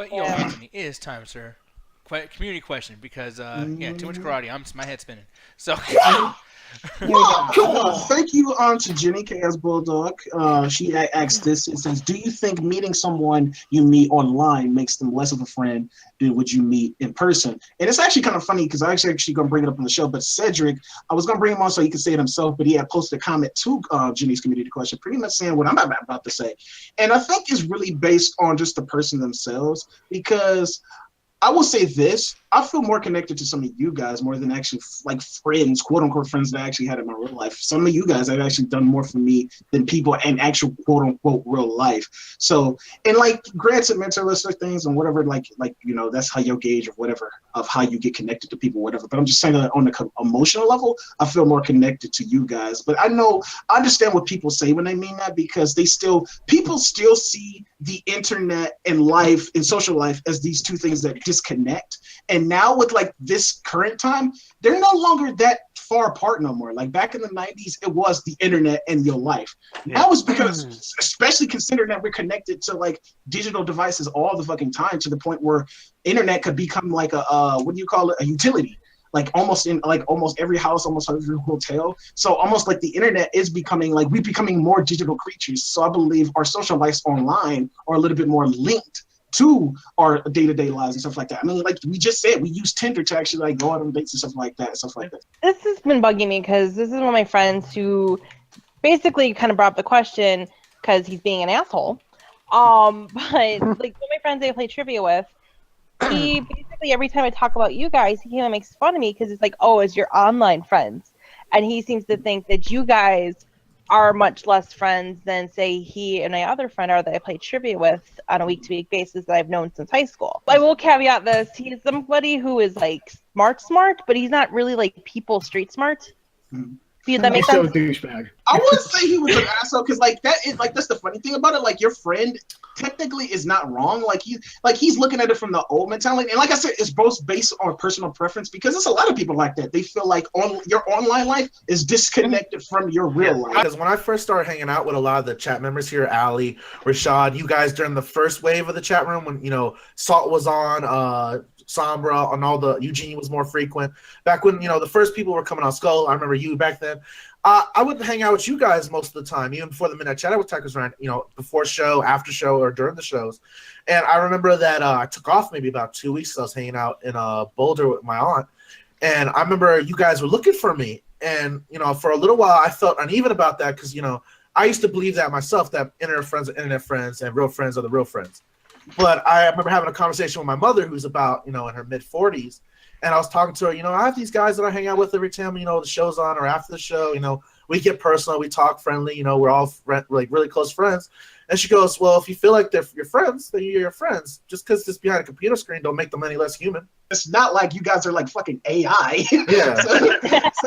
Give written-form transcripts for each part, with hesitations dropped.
But yo, Anthony, it is time, sir. Community question because yeah, too much karate. My head spinning. So Thank you to Jenny K.S. Bulldog. She asked this. It says, do you think meeting someone you meet online makes them less of a friend than would you meet in person? And it's actually kind of funny because I actually going to bring it up on the show, but Cedric, I was going to bring him on so he could say it himself, but he had posted a comment to Jenny's community question, pretty much saying what I'm about to say. And I think it's really based on just the person themselves, because I will say this: I feel more connected to some of you guys more than actually like friends, quote unquote friends that I actually had in my real life. Some of you guys have actually done more for me than people in actual quote unquote real life. So, and like granted, mentalistic things and whatever, like that's how you'll gauge of whatever of how you get connected to people, whatever. But I'm just saying that on the emotional level, I feel more connected to you guys. But I understand what people say when they mean that, because people still see the internet and life and social life as these two things that disconnect. And now with like this current time, they're no longer that far apart no more. Like back in the 90s, it was the internet and your life. Now it's because, especially considering that we're connected to like digital devices all the fucking time, to the point where internet could become like a what do you call it, a utility, like almost in like almost every house, almost every hotel. So almost like the internet is becoming like we're becoming more digital creatures. So I believe our social lives online are a little bit more linked to our day-to-day lives and stuff like that. I mean, like we just said, we use Tinder to actually like go out on dates and stuff like that. This has been bugging me because this is one of my friends who basically kind of brought up the question because he's being an asshole. But like one of my friends I play trivia with, he basically every time I talk about you guys, he kind of makes fun of me because it's like, oh, it's your online friends, and he seems to think that you guys are much less friends than say he and my other friend are that I play trivia with on a week-to-week basis that I've known since high school. I will caveat this: he's somebody who is like smart, but he's not really like people street smart. See, that makes sense. Douchebag. I wouldn't say he was an asshole, because like that is like that's the funny thing about it. Like your friend technically is not wrong. Like he's looking at it from the old mentality, and like I said, it's both based on personal preference, because there's a lot of people like that. They feel like your online life is disconnected from your real life. Because when I first started hanging out with a lot of the chat members here, Ali, Rashad, you guys during the first wave of the chat room when Salt was on, Sombra, and all the Eugene was more frequent. Back when the first people were coming on Skull, I remember you back then. I would hang out with you guys most of the time, even before the Midnight Chat. I would talk around, before show, after show, or during the shows. And I remember that I took off maybe about 2 weeks. I was hanging out in Boulder with my aunt, and I remember you guys were looking for me. And for a little while, I felt uneven about that because I used to believe that myself, that internet friends are internet friends and real friends are the real friends. But I remember having a conversation with my mother, who's about in her mid-40s. And I was talking to her, I have these guys that I hang out with every time, the show's on or after the show, we get personal, we talk friendly, we're all like really close friends. And she goes, well, if you feel like they're your friends, then you're your friends. Just because it's behind a computer screen don't make them any less human. It's not like you guys are like fucking AI. Yeah. so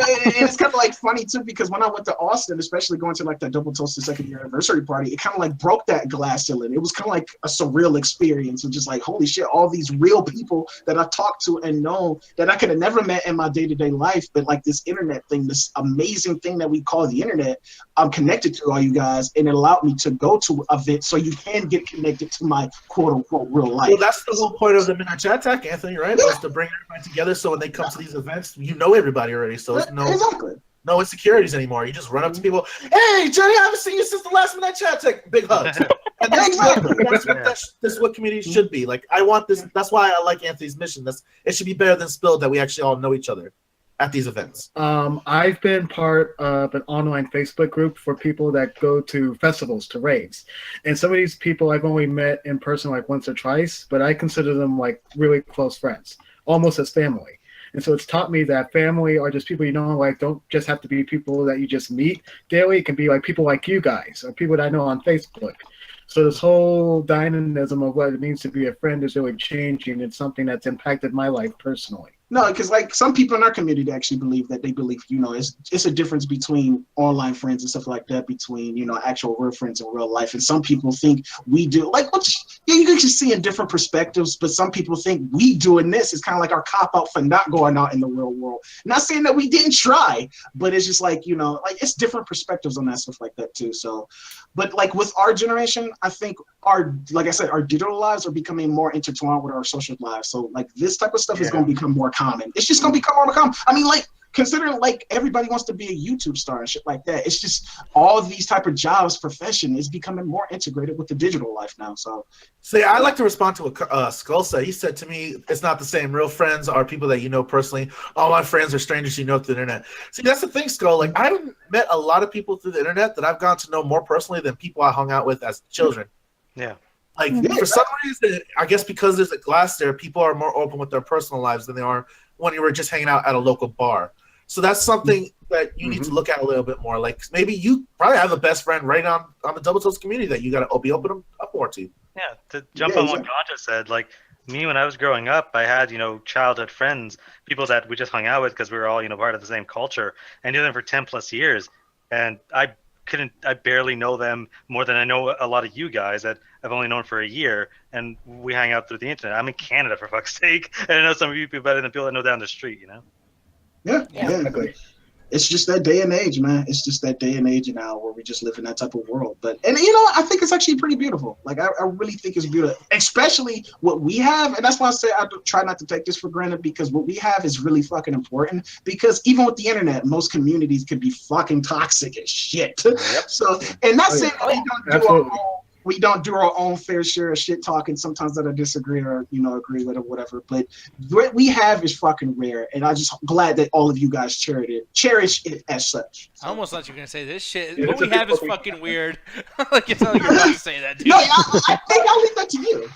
it's kind of like funny too, because when I went to Austin, especially going to like that Double Toasted second year anniversary party, it kind of like broke that glass ceiling. It was kind of like a surreal experience of just like, holy shit, all these real people that I've talked to and known that I could have never met in my day-to-day life, but like this internet thing, this amazing thing that we call the internet, I'm connected to all you guys, and it allowed me to go to events so you can get connected to my quote-unquote real life. Well, that's the whole point of the Midnight Chat Tech, Anthony, right? Yeah. To bring everybody together, so when they come to these events, everybody already. So it's no insecurities anymore. You just run up to people, hey, Johnny, I haven't seen you since the last Midnight Chat Tech. Big hugs. And that's what communities should be. Like, I want this. That's why I like Anthony's mission. It should be better than Spilled, that we actually all know each other at these events. I've been part of an online Facebook group for people that go to festivals, to raves. And some of these people I've only met in person like once or twice, but I consider them like really close friends, almost as family. And so it's taught me that family are just people like don't just have to be people that you just meet daily. It can be like people like you guys or people that I know on Facebook. So this whole dynamism of what it means to be a friend is really changing. It's something that's impacted my life personally. No, because like some people in our community actually believe that it's a difference between online friends and stuff like that, between actual real friends in real life. And some people think we do you can just see in different perspectives. But some people think we doing this is kind of like our cop out for not going out in the real world. Not saying that we didn't try, but it's just like it's different perspectives on that stuff like that too. So, but like with our generation, I think our digital lives are becoming more intertwined with our social lives. So like this type of stuff is going to become more common. It's just going to become more common. I mean, like considering like everybody wants to be a YouTube star and shit like that. It's just all of these type of jobs, profession is becoming more integrated with the digital life now. So, I'd like to respond to what Skull said. He said to me, it's not the same. Real friends are people that you know personally. All my friends are strangers you know through the internet. See, that's the thing, Skull. Like, I haven't met a lot of people through the internet that I've gotten to know more personally than people I hung out with as children. Yeah. Like, for some reason, I guess because there's a glass there, people are more open with their personal lives than they are when you were just hanging out at a local bar. So that's something that you need to look at a little bit more. Like, maybe you probably have a best friend right on the Double Toast community that you got to be open up more to. Yeah, to jump on what Ganja said, like me when I was growing up, I had, childhood friends, people that we just hung out with because we were all, part of the same culture. I knew them for 10 plus years. And I barely know them more than I know a lot of you guys that I've only known for a year. And we hang out through the internet. I'm in Canada, for fuck's sake. And I know some of you people better than people that know down the street, Yeah, Exactly. It's just that day and age, man. It's just that day and age now where we just live in that type of world. But I think it's actually pretty beautiful. Like I really think it's beautiful, especially what we have. And that's why I say I try not to take this for granted, because what we have is really fucking important. Because even with the internet, most communities can be fucking toxic as shit. Yep. So, and that's it. We don't do our own fair share of shit talking sometimes that I disagree or agree with or whatever. But what we have is fucking rare, and I'm just glad that all of you guys cherish it as such. I almost thought you were gonna say this shit. What we have is fucking weird. Like it's not like you're about to say that, dude. No, I think I'll leave that to you.